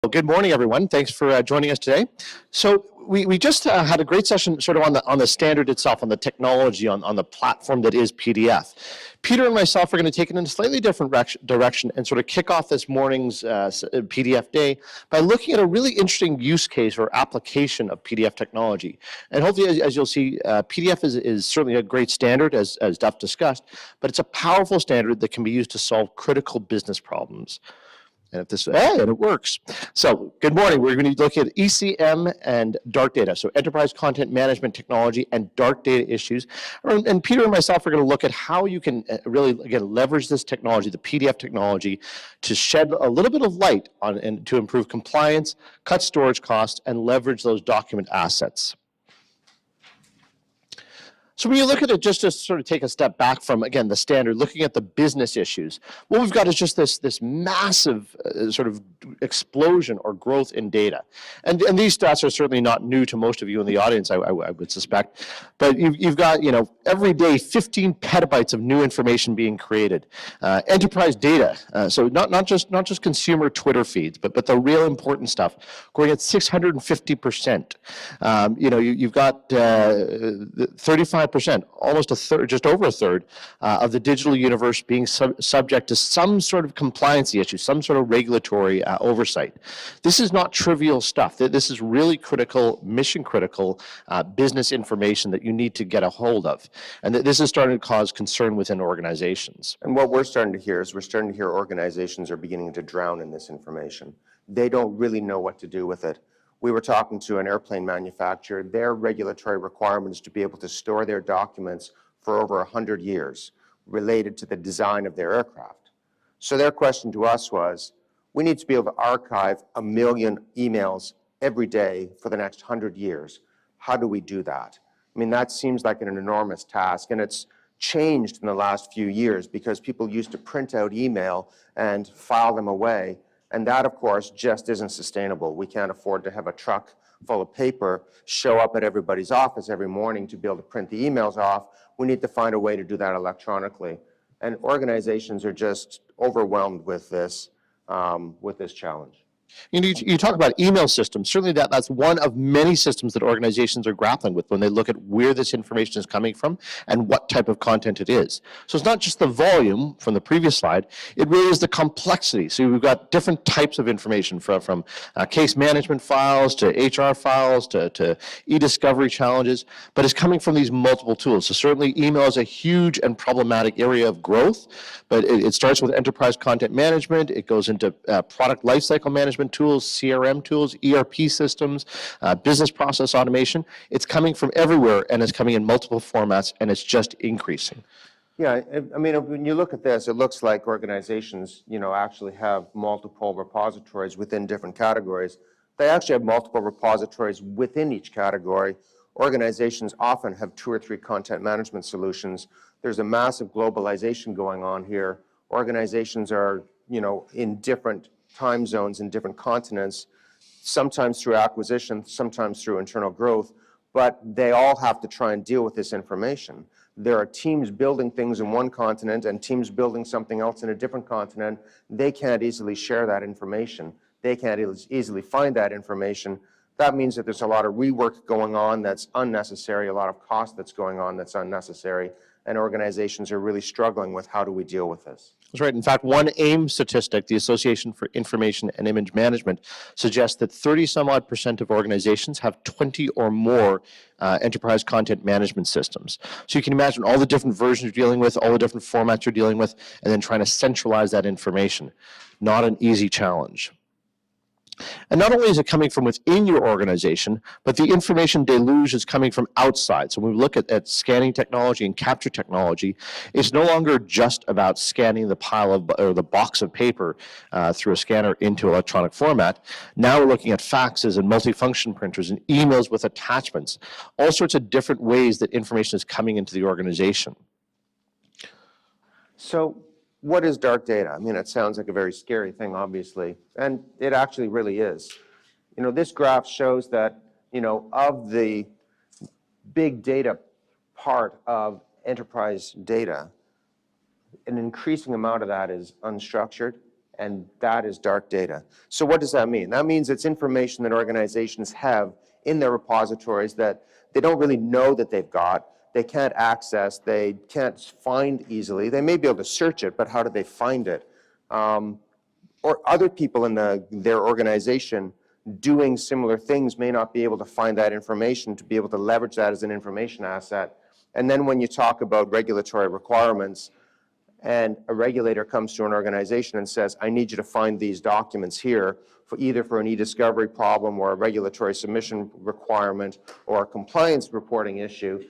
Well, good morning, everyone. Thanks for joining us today. So we just had a great session sort of on the standard itself, on the technology, on the platform that is PDF. Peter and myself are going to take it in a slightly different direction and sort of kick off this morning's PDF day by looking at a really interesting use case or application of PDF technology. And hopefully, as you'll see, PDF is certainly a great standard, as Duff discussed, but it's a powerful standard that can be used to solve critical business problems. And if this, and it works. So good morning. We're going to be looking at ECM and dark data. So enterprise content management technology and dark data issues. And Peter and myself are going to look at how you can really, again, leverage this technology, the PDF technology, to shed a little bit of light on and to improve compliance, cut storage costs, and leverage those document assets. So when you look at it, just to sort of take a step back from, again, the standard, looking at the business issues, what we've got is just this massive sort of explosion or growth in data. And these stats are certainly not new to most of you in the audience, I would suspect. But you've got, every day 15 petabytes of new information being created. Enterprise data, so not just consumer Twitter feeds, but the real important stuff, growing at 650%. You've got 35%, almost a third, just over a third of the digital universe being subject to some sort of compliancy issue, some sort of regulatory oversight. This is not trivial stuff. This is really critical, mission critical business information that you need to get a hold of. And this is starting to cause concern within organizations. And what we're starting to hear is organizations are beginning to drown in this information. They don't really know what to do with it. We were talking to an airplane manufacturer. Their regulatory requirement is to be able to store their documents for over 100 years related to the design of their aircraft. So their question to us was, we need to be able to archive 1 million emails every day for the next 100 years. How do we do that? I mean, that seems like an enormous task, and it's changed in the last few years because people used to print out email and file them away. And that, of course, just isn't sustainable. We can't afford to have a truck full of paper show up at everybody's office every morning to be able to print the emails off. We need to find a way to do that electronically. And organizations are just overwhelmed with this challenge. You talk about email systems. Certainly that's one of many systems that organizations are grappling with when they look at where this information is coming from and what type of content it is. So it's not just the volume from the previous slide, it really is the complexity. So we've got different types of information from case management files to HR files to e-discovery challenges, but it's coming from these multiple tools. So certainly email is a huge and problematic area of growth, but it starts with enterprise content management, it goes into product lifecycle management tools, CRM tools, ERP systems, business process automation. It's coming from everywhere and it's coming in multiple formats and it's just increasing. Yeah, I mean, when you look at this, it looks like organizations, actually have multiple repositories within different categories. They actually have multiple repositories within each category. Organizations often have 2 or 3 content management solutions. There's a massive globalization going on here. Organizations are, in different time zones in different continents, sometimes through acquisition, sometimes through internal growth, but they all have to try and deal with this information. There are teams building things in one continent and teams building something else in a different continent. They can't easily share that information. They can't easily find that information. That means that there's a lot of rework going on that's unnecessary, a lot of cost that's going on that's unnecessary, and organizations are really struggling with how do we deal with this. That's right. In fact, one AIM statistic, the Association for Information and Image Management, suggests that 30-some-odd% of organizations have 20 or more enterprise content management systems. So you can imagine all the different versions you're dealing with, all the different formats you're dealing with, and then trying to centralize that information. Not an easy challenge. And not only is it coming from within your organization, but the information deluge is coming from outside. So when we look at scanning technology and capture technology, it's no longer just about scanning the pile of, or the box of paper through a scanner into electronic format. Now we're looking at faxes and multifunction printers and emails with attachments, all sorts of different ways that information is coming into the organization. So what is dark data? I mean, it sounds like a very scary thing, obviously, and it actually really is. This graph shows that, of the big data part of enterprise data, an increasing amount of that is unstructured, and that is dark data. So what does that mean? That means it's information that organizations have in their repositories that they don't really know that they've got, they can't access, they can't find easily. They may be able to search it, but how do they find it? Or other people in their organization doing similar things may not be able to find that information to be able to leverage that as an information asset. And then when you talk about regulatory requirements, and a regulator comes to an organization and says, I need you to find these documents here for either for an e-discovery problem or a regulatory submission requirement or a compliance reporting issue,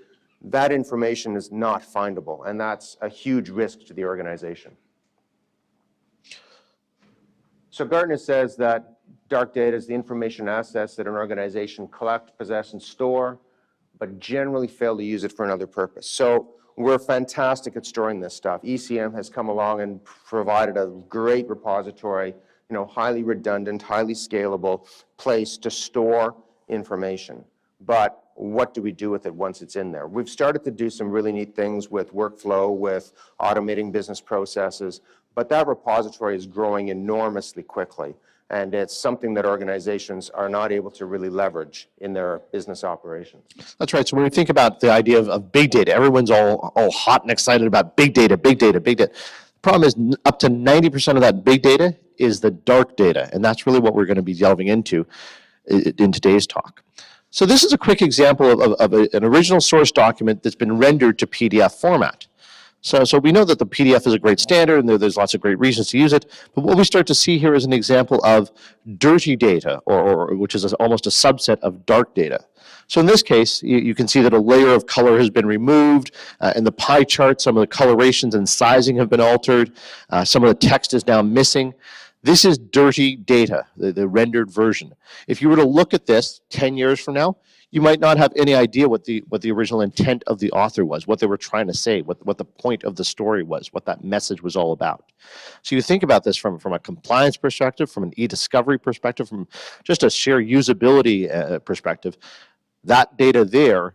that information is not findable, and that's a huge risk to the organization. So Gartner says that dark data is the information assets that an organization collect, possess, and store, but generally fail to use it for another purpose. So we're fantastic at storing this stuff. ECM has come along and provided a great repository, highly redundant, highly scalable place to store information. But what do we do with it once it's in there? We've started to do some really neat things with workflow, with automating business processes, but that repository is growing enormously quickly. And it's something that organizations are not able to really leverage in their business operations. That's right. So when we think about the idea of big data, everyone's all hot and excited about big data, big data, big data. The problem is up to 90% of that big data is the dark data, and that's really what we're going to be delving into in today's talk. So this is a quick example of an original source document that's been rendered to PDF format. So we know that the PDF is a great standard and there's lots of great reasons to use it, but what we start to see here is an example of dirty data, or which is almost a subset of dark data. So in this case, you can see that a layer of color has been removed. In the pie chart, some of the colorations and sizing have been altered. Some of the text is now missing. This is dirty data, the rendered version. If you were to look at this 10 years from now, you might not have any idea what the original intent of the author was, what they were trying to say, what the point of the story was, what that message was all about. So you think about this from a compliance perspective, from an e-discovery perspective, from just a sheer usability perspective. That data there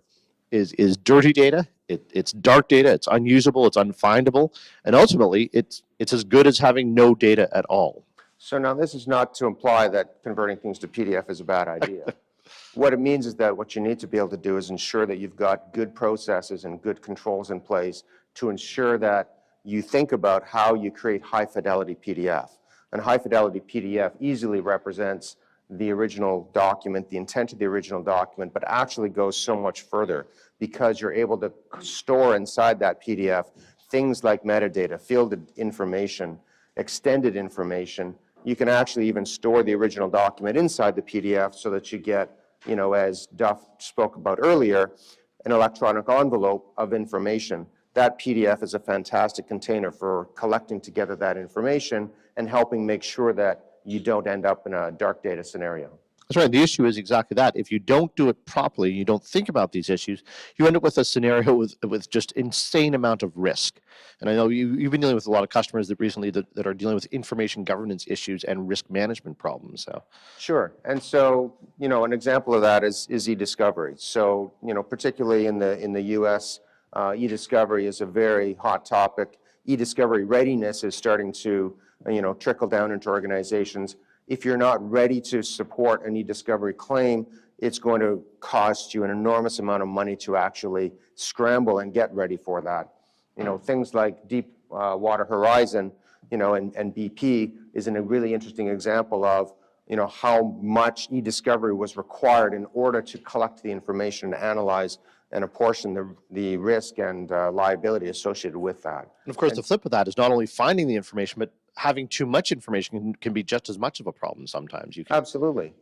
is dirty data, it's dark data, it's unusable, it's unfindable, and ultimately it's as good as having no data at all. So now this is not to imply that converting things to PDF is a bad idea. What it means is that what you need to be able to do is ensure that you've got good processes and good controls in place to ensure that you think about how you create high fidelity PDF. And high fidelity PDF easily represents the original document, the intent of the original document, but actually goes so much further because you're able to store inside that PDF things like metadata, fielded information, extended information. You can actually even store the original document inside the PDF so that you get, as Duff spoke about earlier, an electronic envelope of information. That PDF is a fantastic container for collecting together that information and helping make sure that you don't end up in a dark data scenario. That's right. The issue is exactly that. If you don't do it properly, you don't think about these issues, you end up with a scenario with just insane amount of risk. And I know you've been dealing with a lot of customers that recently that are dealing with information governance issues and risk management problems. So sure. And so, an example of that is e-discovery. So, particularly in the US, e-discovery is a very hot topic. E-discovery readiness is starting to, trickle down into organizations. If you're not ready to support an e-discovery claim, it's going to cost you an enormous amount of money to actually scramble and get ready for that. Things like Deepwater Horizon, and BP is a really interesting example of, how much e-discovery was required in order to collect the information, analyze and apportion the risk and liability associated with that. And of course, the flip of that is not only finding the information, but having too much information can be just as much of a problem sometimes. Absolutely.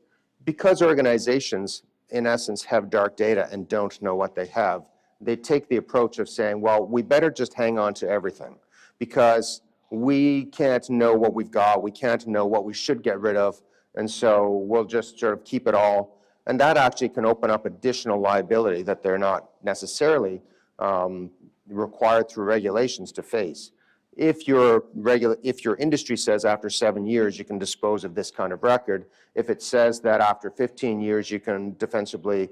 Because organizations, in essence, have dark data and don't know what they have, they take the approach of saying, well, we better just hang on to everything because we can't know what we've got, we can't know what we should get rid of, and so we'll just sort of keep it all. And that actually can open up additional liability that they're not necessarily required through regulations to face. If your industry says after 7 years you can dispose of this kind of record, if it says that after 15 years you can defensively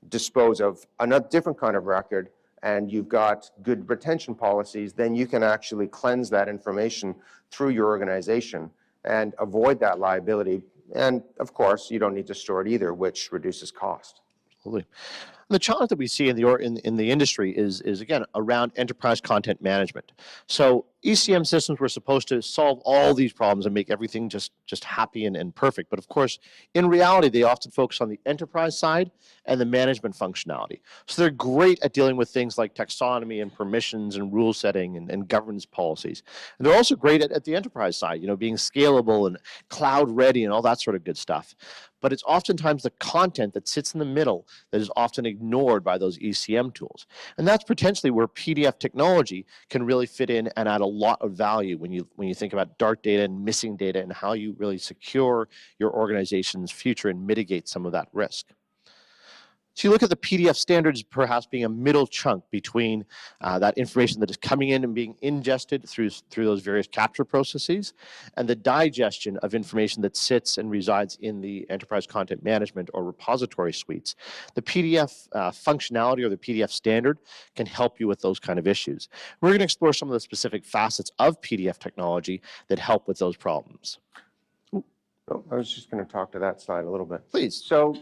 dispose of another different kind of record, and you've got good retention policies, then you can actually cleanse that information through your organization. and avoid that liability. And of course, you don't need to store it either, which reduces cost. Absolutely. The challenge that we see in the industry is again around enterprise content management. So ECM systems were supposed to solve all these problems and make everything just happy and perfect. But of course, in reality, they often focus on the enterprise side and the management functionality. So they're great at dealing with things like taxonomy and permissions and rule setting and governance policies. And they're also great at the enterprise side, being scalable and cloud ready and all that sort of good stuff. But it's oftentimes the content that sits in the middle that is often ignored by those ECM tools. And that's potentially where PDF technology can really fit in and add a lot of value when you think about dark data and missing data and how you really secure your organization's future and mitigate some of that risk. So you look at the PDF standards perhaps being a middle chunk between that information that is coming in and being ingested through those various capture processes and the digestion of information that sits and resides in the enterprise content management or repository suites. The PDF functionality or the PDF standard can help you with those kind of issues. We're going to explore some of the specific facets of PDF technology that help with those problems. Oh, I was just going to talk to that slide a little bit. Please. So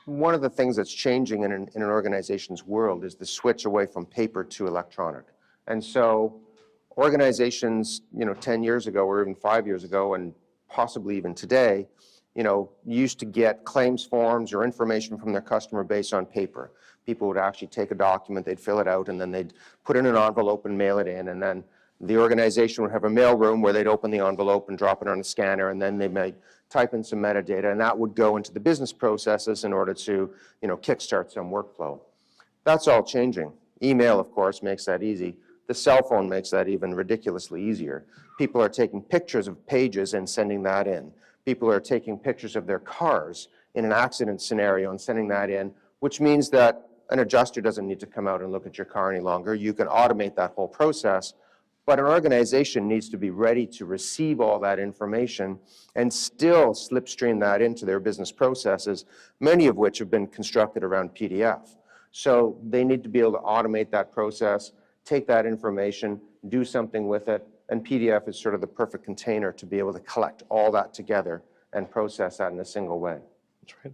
one of the things that's changing in an organization's world is the switch away from paper to electronic. And so organizations, 10 years ago or even 5 years ago, and possibly even today, used to get claims forms or information from their customer base on paper. People would actually take a document, they'd fill it out, and then they'd put it in an envelope and mail it in. And then the organization would have a mail room where they'd open the envelope and drop it on a scanner, and then they might type in some metadata, and that would go into the business processes in order to, kickstart some workflow. That's all changing. Email, of course, makes that easy. The cell phone makes that even ridiculously easier. People are taking pictures of pages and sending that in. People are taking pictures of their cars in an accident scenario and sending that in, which means that an adjuster doesn't need to come out and look at your car any longer. You can automate that whole process. But an organization needs to be ready to receive all that information and still slipstream that into their business processes, many of which have been constructed around PDF. So they need to be able to automate that process, take that information, do something with it, and PDF is sort of the perfect container to be able to collect all that together and process that in a single way. That's right.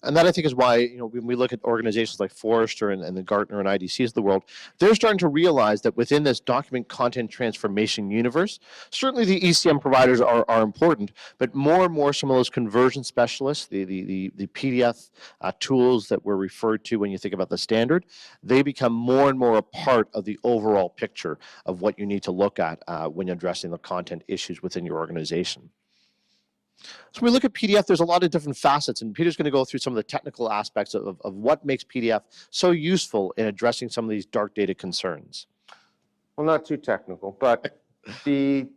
And that I think is why, when we look at organizations like Forrester and the Gartner and IDCs of the world, they're starting to realize that within this document content transformation universe, certainly the ECM providers are important, but more and more some of those conversion specialists, the PDF tools that were referred to when you think about the standard, they become more and more a part of the overall picture of what you need to look at when addressing the content issues within your organization. So when we look at PDF, there's a lot of different facets, and Peter's going to go through some of the technical aspects of what makes PDF so useful in addressing some of these dark data concerns. Well, not too technical, but the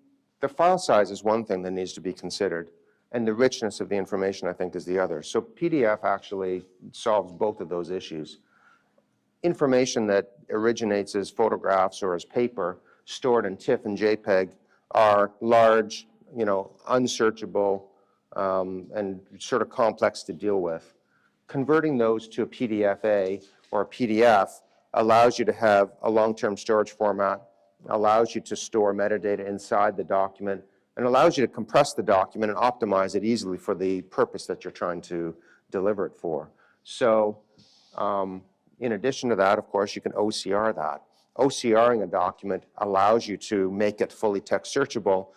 file size is one thing that needs to be considered, and the richness of the information, I think, is the other. So PDF actually solves both of those issues. Information that originates as photographs or as paper stored in TIFF and JPEG are large, unsearchable, and sort of complex to deal with. Converting those to a PDFA or a PDF allows you to have a long-term storage format, allows you to store metadata inside the document, and allows you to compress the document and optimize it easily for the purpose that you're trying to deliver it for. So in addition to that, of course, you can OCR that. OCRing a document allows you to make it fully text searchable,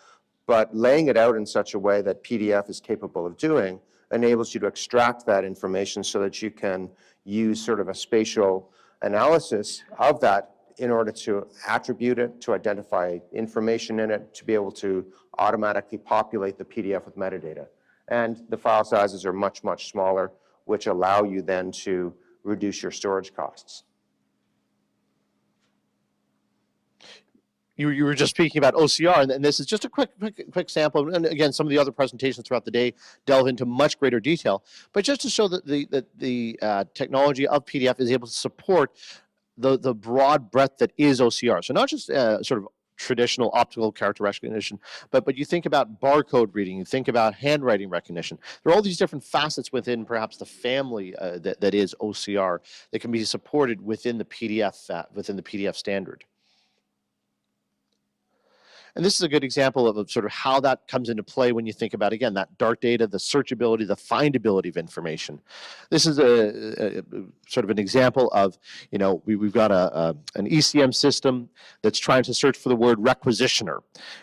but laying it out in such a way that PDF is capable of doing enables you to extract that information so that you can use sort of a spatial analysis of that in order to attribute it, to identify information in it, to be able to automatically populate the PDF with metadata. And the file sizes are much, much smaller, which allow you then to reduce your storage costs. You were just speaking about OCR, and this is just a quick sample. And again, some of the other presentations throughout the day delve into much greater detail. But just to show that the technology of PDF is able to support the broad breadth that is OCR. So not just sort of traditional optical character recognition, but you think about barcode reading, you think about handwriting recognition. There are all these different facets within perhaps the family that is OCR that can be supported within the PDF standard. And this is a good example of sort of how that comes into play when you think about, again, that dark data, the searchability, the findability of information. This is a sort of an example of, we've got an ECM system that's trying to search for the word requisitioner.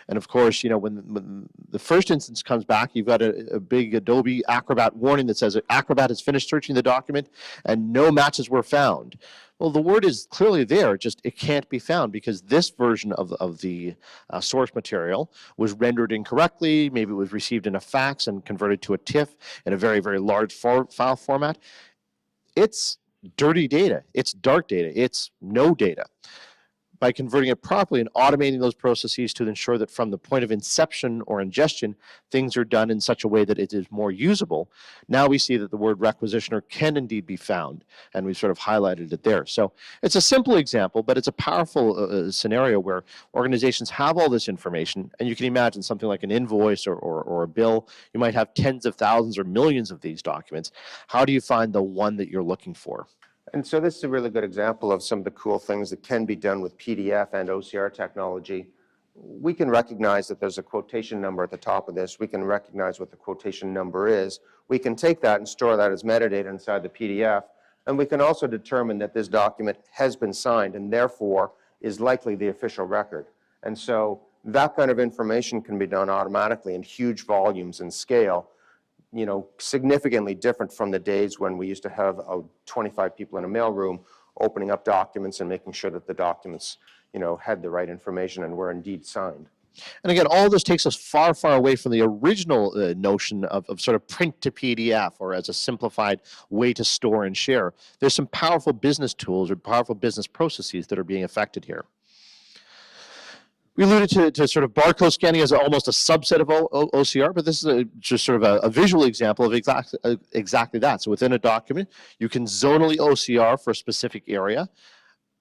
And of course, when the first instance comes back, you've got a big Adobe Acrobat warning that says Acrobat has finished searching the document and no matches were found. Well, the word is clearly there, just it can't be found because this version of the source material was rendered incorrectly. Maybe it was received in a fax and converted to a TIFF in a very, very large file format. It's dirty data. It's dark data. It's no data. By converting it properly and automating those processes to ensure that from the point of inception or ingestion, things are done in such a way that it is more usable, now we see that the word requisitioner can indeed be found, and we've sort of highlighted it there. So it's a simple example, but it's a powerful scenario where organizations have all this information, and you can imagine something like an invoice or a bill. You might have tens of thousands or millions of these documents. How do you find the one that you're looking for? And so this is a really good example of some of the cool things that can be done with PDF and OCR technology. We can recognize that there's a quotation number at the top of this. We can recognize what the quotation number is. We can take that and store that as metadata inside the PDF. And we can also determine that this document has been signed and therefore is likely the official record. And so that kind of information can be done automatically in huge volumes and scale, significantly different from the days when we used to have 25 people in a mailroom opening up documents and making sure that the documents, had the right information and were indeed signed. And again, all this takes us far, far away from the original notion of sort of print to PDF or as a simplified way to store and share. There's some powerful business tools or powerful business processes that are being affected here. We alluded to sort of barcode scanning as almost a subset of OCR, but this is just sort of a visual example of exactly that. So within a document, you can zonally OCR for a specific area,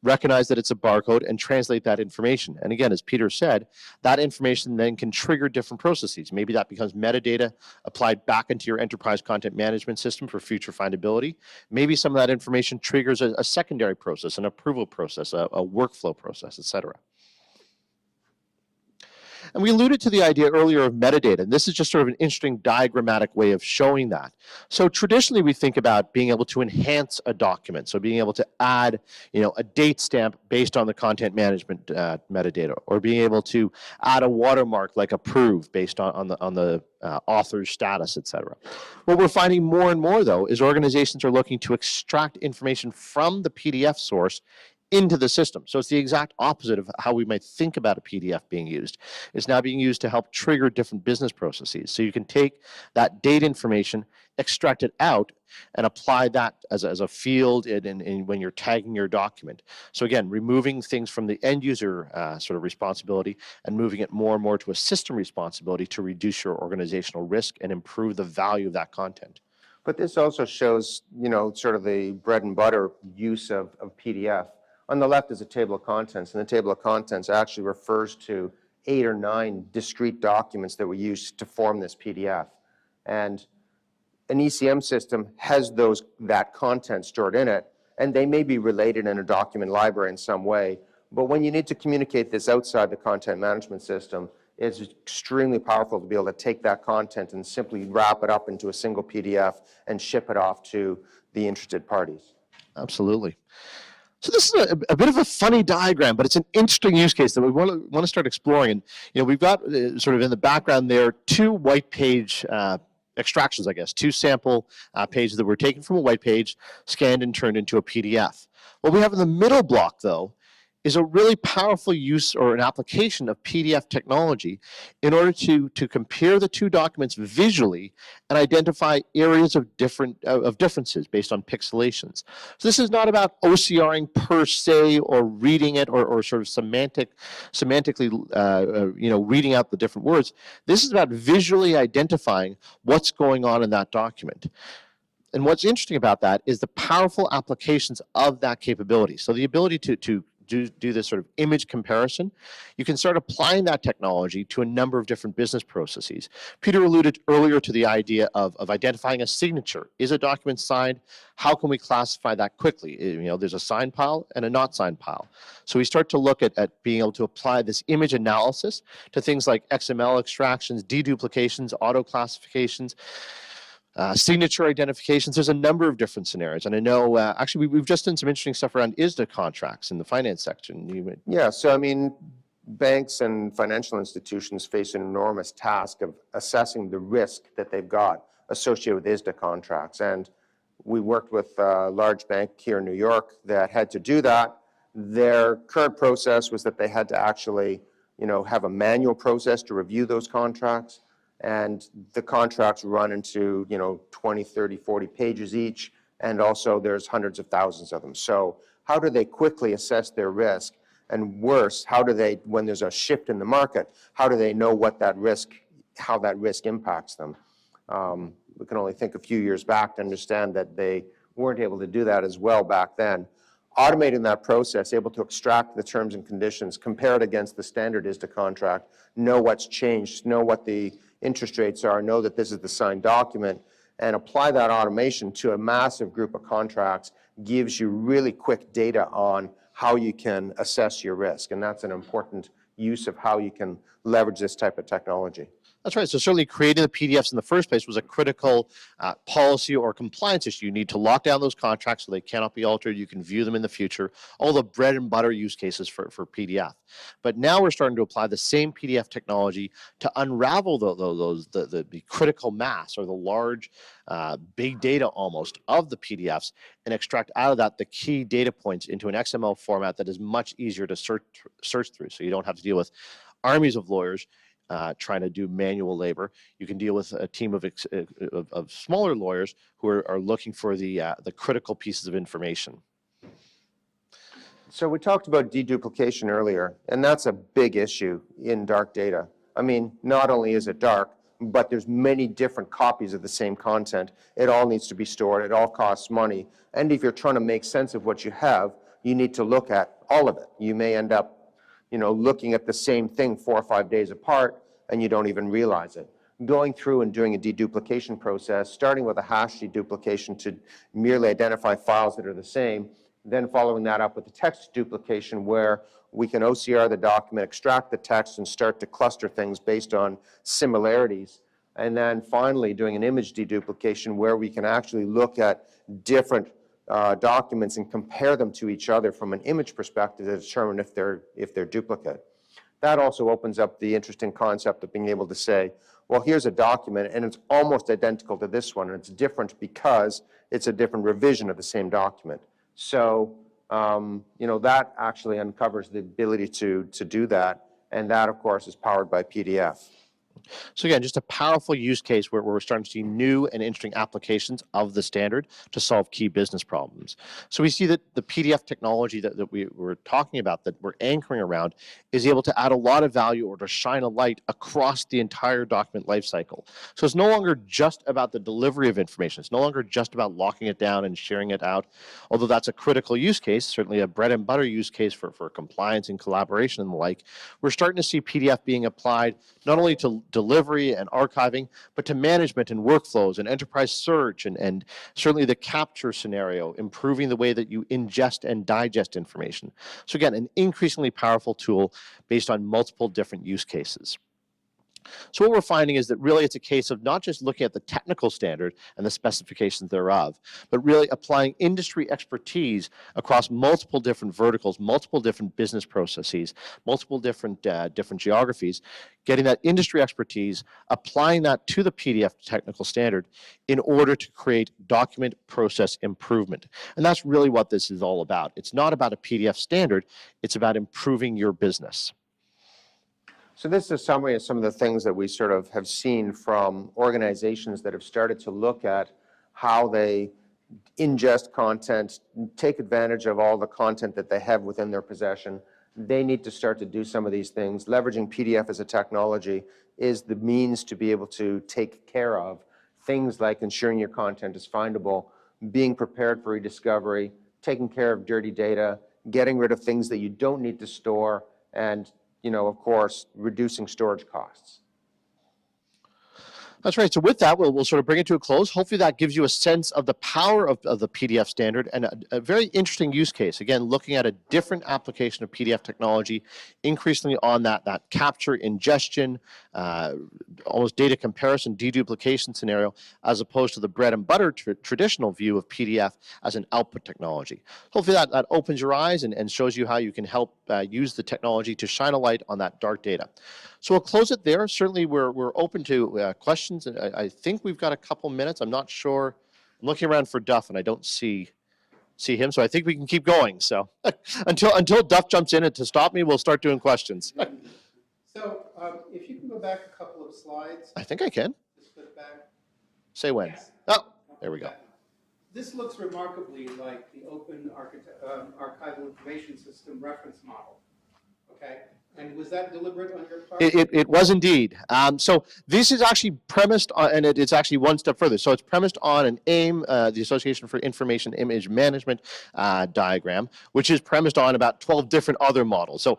recognize that it's a barcode, and translate that information. And again, as Peter said, that information then can trigger different processes. Maybe that becomes metadata applied back into your enterprise content management system for future findability. Maybe some of that information triggers a secondary process, an approval process, a workflow process, et cetera. And we alluded to the idea earlier of metadata, and this is just sort of an interesting diagrammatic way of showing that. So traditionally, we think about being able to enhance a document, so being able to add, a date stamp based on the content management metadata, or being able to add a watermark like approve based on the author's status, et cetera. What we're finding more and more, though, is organizations are looking to extract information from the PDF source into the system. So it's the exact opposite of how we might think about a PDF being used. It's now being used to help trigger different business processes. So you can take that date information, extract it out, and apply that as a field when you're tagging your document. So again, removing things from the end user sort of responsibility and moving it more and more to a system responsibility to reduce your organizational risk and improve the value of that content. But this also shows, sort of the bread and butter use of PDF. On the left is a table of contents, and the table of contents actually refers to 8 or 9 discrete documents that were used to form this PDF. And an ECM system has that content stored in it, and they may be related in a document library in some way. But when you need to communicate this outside the content management system, it's extremely powerful to be able to take that content and simply wrap it up into a single PDF and ship it off to the interested parties. Absolutely. So this is a bit of a funny diagram, but it's an interesting use case that we want to start exploring. And we've got sort of in the background there 2 white page extractions, I guess, 2 sample pages that were taken from a white page, scanned and turned into a PDF. What we have in the middle block, though, is a really powerful use or an application of PDF technology in order to compare the 2 documents visually and identify areas of differences based on pixelations. So this is not about OCRing per se or reading it or sort of semantically reading out the different words. This is about visually identifying what's going on in that document. And what's interesting about that is the powerful applications of that capability. So the ability to do this sort of image comparison, you can start applying that technology to a number of different business processes. Peter alluded earlier to the idea of identifying a signature. Is a document signed? How can we classify that quickly? You know, there's a signed pile and a not signed pile. So we start to look at being able to apply this image analysis to things like XML extractions, deduplications, auto classifications, signature identifications. There's a number of different scenarios. And I know, actually, we've just done some interesting stuff around ISDA contracts in the finance section. Yeah, so I mean, banks and financial institutions face an enormous task of assessing the risk that they've got associated with ISDA contracts. And we worked with a large bank here in New York that had to do that. Their current process was that they had to actually, you know, have a manual process to review those contracts. And the contracts run into, you know, 20, 30, 40 pages each. And also there's hundreds of thousands of them. So how do they quickly assess their risk? And worse, how do they, when there's a shift in the market, how do they know what that risk, how that risk impacts them? We can only think a few years back to understand that they weren't able to do that as well back then. Automating that process, able to extract the terms and conditions, compare it against the standard ISDA contract, know what's changed, know what the interest rates are, know that this is the signed document, and apply that automation to a massive group of contracts gives you really quick data on how you can assess your risk. And that's an important use of how you can leverage this type of technology. That's right. So certainly creating the PDFs in the first place was a critical policy or compliance issue. You need to lock down those contracts so they cannot be altered. You can view them in the future. All the bread and butter use cases for PDF. But now we're starting to apply the same PDF technology to unravel the critical mass or the large big data almost of the PDFs and extract out of that the key data points into an XML format that is much easier to search through. So you don't have to deal with armies of lawyers trying to do manual labor. You can deal with a team of smaller lawyers who are looking for the critical pieces of information. So we talked about deduplication earlier, and that's a big issue in dark data. I mean, not only is it dark, but there's many different copies of the same content. It all needs to be stored. It all costs money. And if you're trying to make sense of what you have, you need to look at all of it. You may end up, you know, looking at the same thing 4 or 5 days apart, and you don't even realize it. Going through and doing a deduplication process, starting with a hash deduplication to merely identify files that are the same, then following that up with a text duplication where we can OCR the document, extract the text, and start to cluster things based on similarities. And then finally doing an image deduplication where we can actually look at different documents and compare them to each other from an image perspective to determine if they're duplicate. That also opens up the interesting concept of being able to say, well, here's a document and it's almost identical to this one, and it's different because it's a different revision of the same document. So, you know, that actually uncovers the ability to do that, and that, of course, is powered by PDF. So again, just a powerful use case where we're starting to see new and interesting applications of the standard to solve key business problems. So we see that the PDF technology that we were talking about, that we're anchoring around, is able to add a lot of value or to shine a light across the entire document lifecycle. So it's no longer just about the delivery of information. It's no longer just about locking it down and sharing it out, although that's a critical use case, certainly a bread and butter use case for compliance and collaboration and the like. We're starting to see PDF being applied not only to delivery and archiving, but to management and workflows and enterprise search and certainly the capture scenario, improving the way that you ingest and digest information. So again, an increasingly powerful tool based on multiple different use cases. So what we're finding is that really it's a case of not just looking at the technical standard and the specifications thereof, but really applying industry expertise across multiple different verticals, multiple different business processes, multiple different geographies, getting that industry expertise, applying that to the PDF technical standard in order to create document process improvement. And that's really what this is all about. It's not about a PDF standard, it's about improving your business. So this is a summary of some of the things that we sort of have seen from organizations that have started to look at how they ingest content, take advantage of all the content that they have within their possession. They need to start to do some of these things. Leveraging PDF as a technology is the means to be able to take care of things like ensuring your content is findable, being prepared for rediscovery, taking care of dirty data, getting rid of things that you don't need to store, and, of course, reducing storage costs. That's right. So with that, we'll sort of bring it to a close. Hopefully that gives you a sense of the power of the PDF standard and a very interesting use case. Again, looking at a different application of PDF technology, increasingly on that capture, ingestion, almost data comparison, deduplication scenario, as opposed to the bread and butter traditional view of PDF as an output technology. Hopefully that opens your eyes and shows you how you can help use the technology to shine a light on that dark data. So we'll close it there. Certainly we're open to questions. I think we've got a couple minutes. I'm not sure. I'm looking around for Duff and I don't see him. So I think we can keep going. So until Duff jumps in and to stop me, we'll start doing questions. So if you can go back a couple of slides. I think I can. Just flip back. Say when. Yes. Oh, there we go. This looks remarkably like the Open Archival Information System reference model. Okay. And was that deliberate on your part? It was indeed. So this is actually premised on, and it's actually one step further. So it's premised on an AIM, the Association for Information Image Management diagram, which is premised on about 12 different other models. So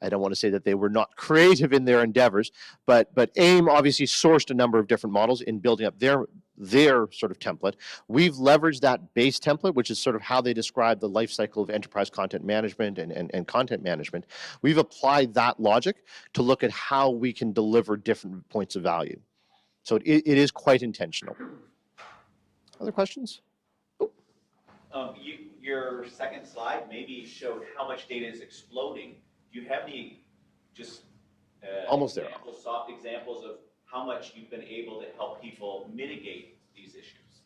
I don't want to say that they were not creative in their endeavors, but AIM obviously sourced a number of different models in building up their sort of template. We've leveraged that base template, which is sort of how they describe the life cycle of enterprise content management and content management. We've applied that logic to look at how we can deliver different points of value. So it is quite intentional. Other questions? Your second slide maybe showed how much data is exploding. Do you have any just Almost examples, soft examples of how much you've been able to help people mitigate these issues?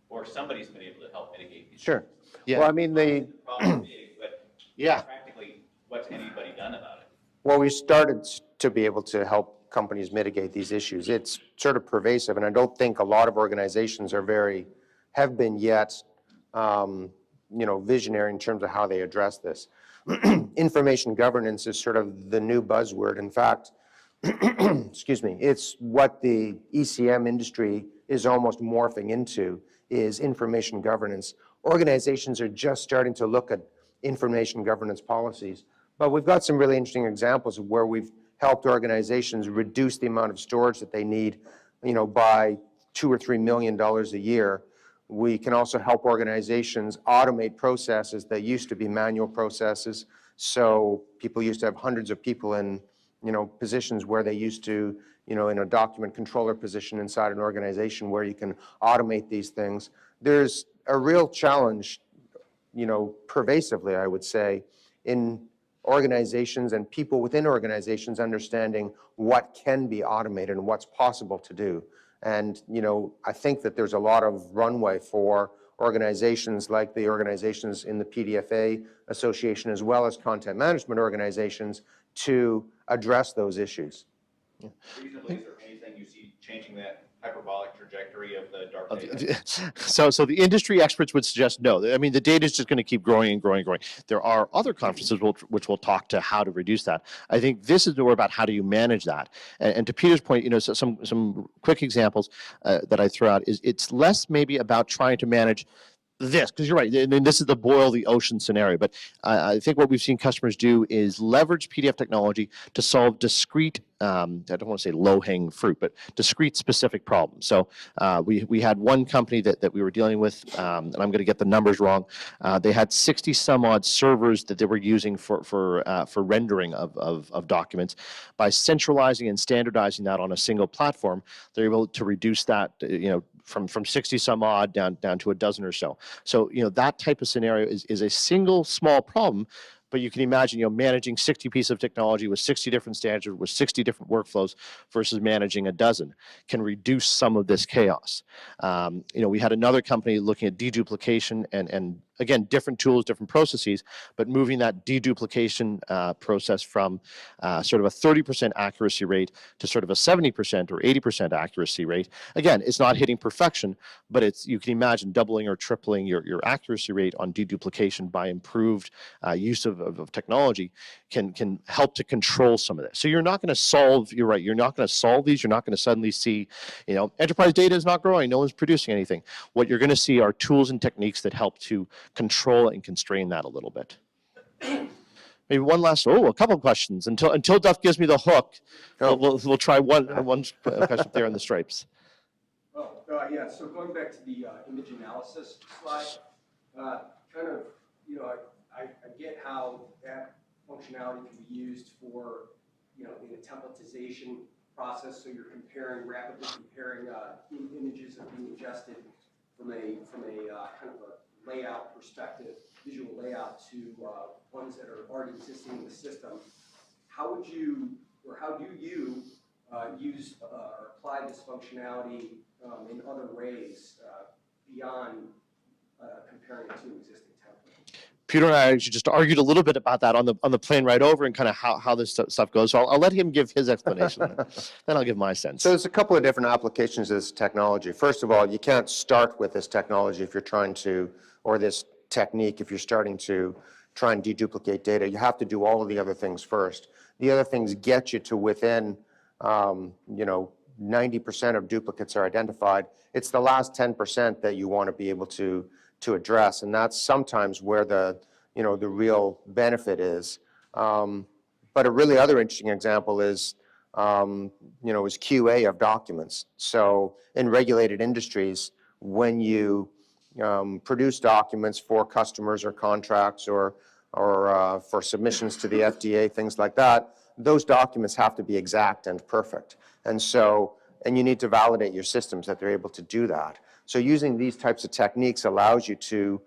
Or somebody's been able to help mitigate these Sure. issues? Yeah. Well, I mean, The problem is big, but Yeah. practically, what's anybody done about it? Well, we started to be able to help companies mitigate these issues. It's sort of pervasive, and I don't think a lot of organizations have been yet, visionary in terms of how they address this. Information governance is sort of the new buzzword. In fact, excuse me, it's what the ECM industry is almost morphing into, is information governance. Organizations are just starting to look at information governance policies, but we've got some really interesting examples of where we've helped organizations reduce the amount of storage that they need, by $2 or $3 million a year. We can also help organizations automate processes that used to be manual processes. So people used to have hundreds of people in positions where they used to, in a document controller position inside an organization, where you can automate these things. There's a real challenge, pervasively, I would say, in organizations and people within organizations understanding what can be automated and what's possible to do. And, I think that there's a lot of runway for organizations like the organizations in the PDFA Association, as well as content management organizations, to address those issues. Reasonably, is there anything you see changing that hyperbolic trajectory of the dark data? So the industry experts would suggest no. I mean, the data is just going to keep growing and growing and growing. There are other conferences which will talk to how to reduce that. I think this is more about how do you manage that. And to Peter's point, so some quick examples that I throw out is it's less maybe about trying to manage this, because you're right, I mean, this is the boil the ocean scenario, but I think what we've seen customers do is leverage PDF technology to solve discrete, I don't want to say low-hanging fruit, but discrete specific problems. So we had one company that we were dealing with, and I'm going to get the numbers wrong. They had 60 some odd servers that they were using for rendering of documents. By centralizing and standardizing that on a single platform, they're able to reduce that, from 60 some odd down to a dozen or so. So, that type of scenario is a single small problem, but you can imagine, managing 60 pieces of technology with 60 different standards, with 60 different workflows versus managing a dozen can reduce some of this chaos. We had another company looking at deduplication and again, different tools, different processes, but moving that deduplication process from sort of a 30% accuracy rate to sort of a 70% or 80% accuracy rate. Again, it's not hitting perfection, but you can imagine doubling or tripling your accuracy rate on deduplication by improved use of technology can help to control some of this. So you're not going to solve, you're right, you're not going to solve these. You're not going to suddenly see, enterprise data is not growing, no one's producing anything. What you're going to see are tools and techniques that help to control and constrain that a little bit. Maybe one last, a couple of questions. Until Duff gives me the hook, we'll try one question up there on the stripes. Yeah, so going back to the image analysis slide, kind of, you know, I get how that functionality can be used for, you know, in a templatization process, so you're rapidly comparing images that are being ingested from a kind of a layout perspective, visual layout, to ones that are already existing in the system. How would you, or how do you use or apply this functionality in other ways beyond comparing it to existing templates? Peter and I actually just argued a little bit about that on the plane ride over, and kind of how this stuff goes. So I'll let him give his explanation, then I'll give my sense. So there's a couple of different applications of this technology. First of all, you can't start with this technology if you're trying to, or this technique if you're starting to try and deduplicate data. You have to do all of the other things first. The other things get you to within, you know, 90% of duplicates are identified. It's the last 10% that you want to be able to address, and that's sometimes where the, you know, the real benefit is. But a really other interesting example is, you know, is QA of documents. So in regulated industries, when you produce documents for customers or contracts or for submissions to the FDA, things like that, those documents have to be exact and perfect. And so, and you need to validate your systems that they're able to do that. So using these types of techniques allows you to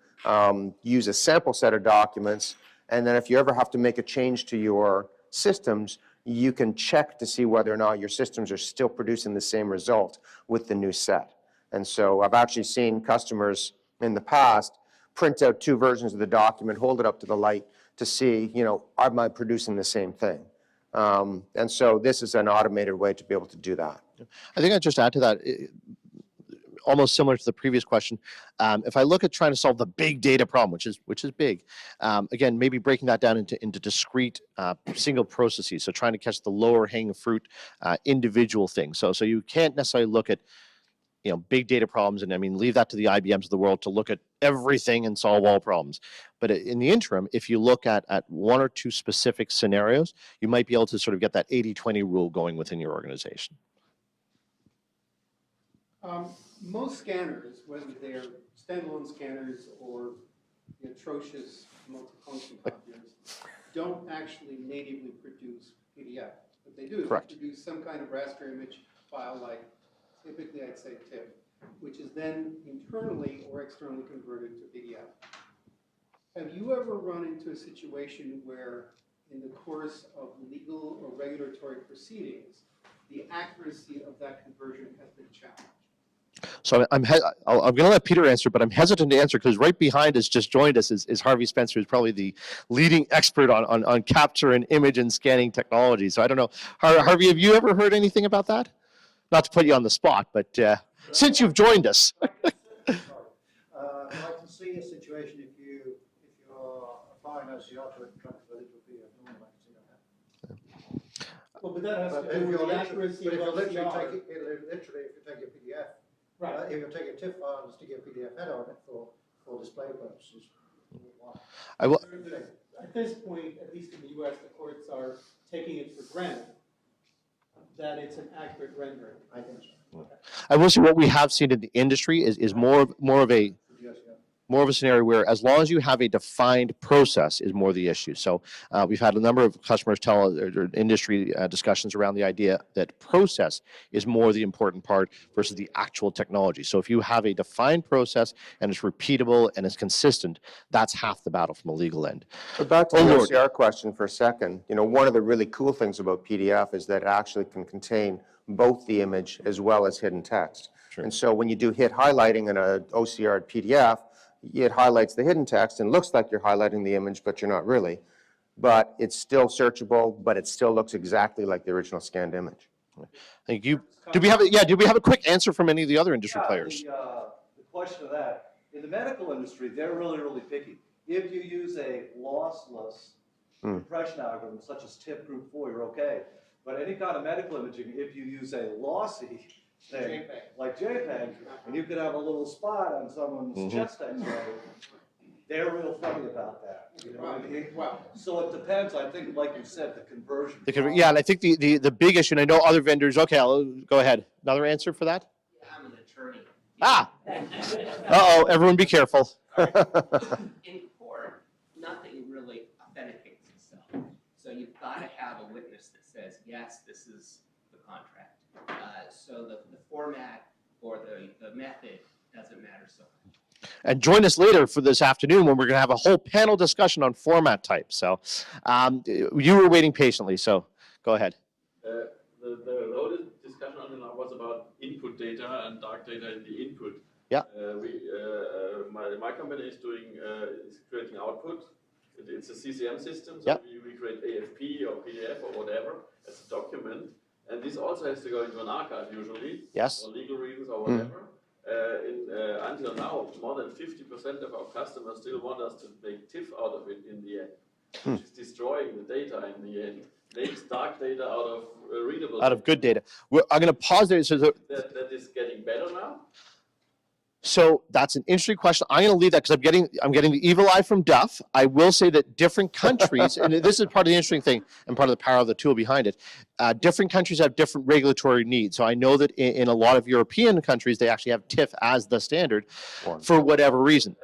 use a sample set of documents, and then if you ever have to make a change to your systems, you can check to see whether or not your systems are still producing the same result with the new set. And so I've actually seen customers in the past print out 2 versions of the document, hold it up to the light to see, you know, am I producing the same thing? And so this is an automated way to be able to do that. I think I'd just add to that, almost similar to the previous question. If I look at trying to solve the big data problem, which is big, again, maybe breaking that down into discrete single processes. So trying to catch the lower hanging fruit, individual things. So you can't necessarily look at, you know, big data problems, and I mean, leave that to the IBMs of the world to look at everything and solve all problems. But in the interim, if you look at 1 or 2 specific scenarios, you might be able to sort of get that 80-20 rule going within your organization. Most scanners, whether they're standalone scanners or the atrocious multifunction copiers, don't actually natively produce PDF. What they do is Correct. they produce some kind of raster image file, like typically I'd say TIFF, which is then internally or externally converted to PDF. Have you ever run into a situation where in the course of legal or regulatory proceedings, the accuracy of that conversion has been challenged? So I'm going to let Peter answer, but I'm hesitant to answer because right behind us, just joined us, is Harvey Spencer, who's probably the leading expert on capture and image and scanning technology. So I don't know, Harvey, have you ever heard anything about that? Not to put you on the spot, but since you've joined us. I can see a situation if you are applying OCR to it and trying to convert it to a PDF. Normally, I can see that happen. Well, but that has But to if do you're with the literally, accuracy but of if you're literally OCR. taking, literally, if you're taking a PDF, Right. if you're taking a TIFF file and sticking a PDF header on it for display purposes, why? I will. At this point, at least in the US, the courts are taking it for granted that it's an accurate rendering. I think so. I will say what we have seen in the industry is more of a scenario where as long as you have a defined process is more the issue. So we've had a number of customers tell or industry discussions around the idea that process is more the important part versus the actual technology. So if you have a defined process and it's repeatable and it's consistent, that's half the battle from a legal end. But back to Oh, the Lord. OCR question for a second, you know, one of the really cool things about PDF is that it actually can contain both the image as well as hidden text. Sure. And so when you do hit highlighting in a OCR PDF, it highlights the hidden text and looks like you're highlighting the image, but you're not really. But it's still searchable, but it still looks exactly like the original scanned image. Thank you. Do we have a quick answer from any of the other industry players? The question of that, in the medical industry, they're really, really picky. If you use a lossless compression algorithm, such as TIFF Group 4, you're okay. But any kind of medical imaging, if you use a lossy thing, like JPEG, and you could have a little spot on someone's chest X-ray, they're real funny about that, you know what I mean? Well, So it depends, I think, like you said, the conversion. Yeah, and I think the big issue, and I know other vendors, okay, I'll go ahead. Another answer for that? I'm an attorney. Ah! Uh-oh, everyone be careful. In court, nothing really authenticates itself. So you've got to have a witness that says, yes, this is the contract. So the format or the method doesn't matter so much. And join us later for this afternoon when we're going to have a whole panel discussion on format types. So you were waiting patiently, so go ahead. The whole discussion until now was about input data and dark data in the input. Yeah. My company is creating output. It's a CCM system, so yeah. we create AFP or PDF or whatever as a document. And this also has to go into an archive usually, yes. for legal reasons or whatever. Until now, more than 50% of our customers still want us to make TIFF out of it in the end, which is destroying the data in the end. Makes dark data out of readable out of good data. I'm going to pause there. So that is getting better now. So that's an interesting question. I'm going to leave that because I'm getting the evil eye from Duff. I will say that different countries, and this is part of the interesting thing and part of the power of the tool behind it, different countries have different regulatory needs. So I know that in a lot of European countries, they actually have TIFF as the standard for whatever reason.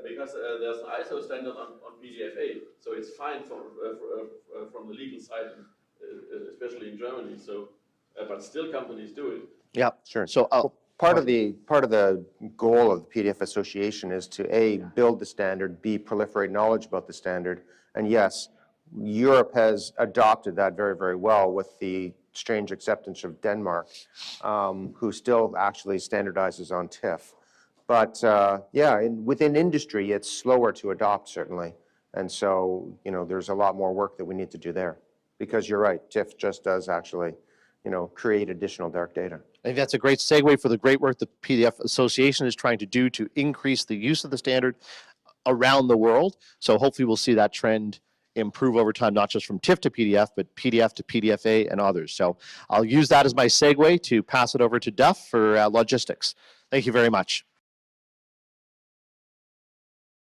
Because there's an ISO standard on PDFA, so it's fine from the legal side, especially in Germany. So, but still companies do it. Yeah, Sure. So part of the goal of the PDF Association is to A, build the standard, B, proliferate knowledge about the standard. And yes, Europe has adopted that very, very well with the strange acceptance of Denmark, who still actually standardizes on TIFF. But yeah, within industry, it's slower to adopt, certainly. And so, you know, there's a lot more work that we need to do there. Because you're right, TIFF just does actually, you know, create additional dark data. I think that's a great segue for the great work the PDF Association is trying to do to increase the use of the standard around the world. So hopefully we'll see that trend improve over time, not just from TIFF to PDF, but PDF to PDFA and others. So I'll use that as my segue to pass it over to Duff for logistics. Thank you very much.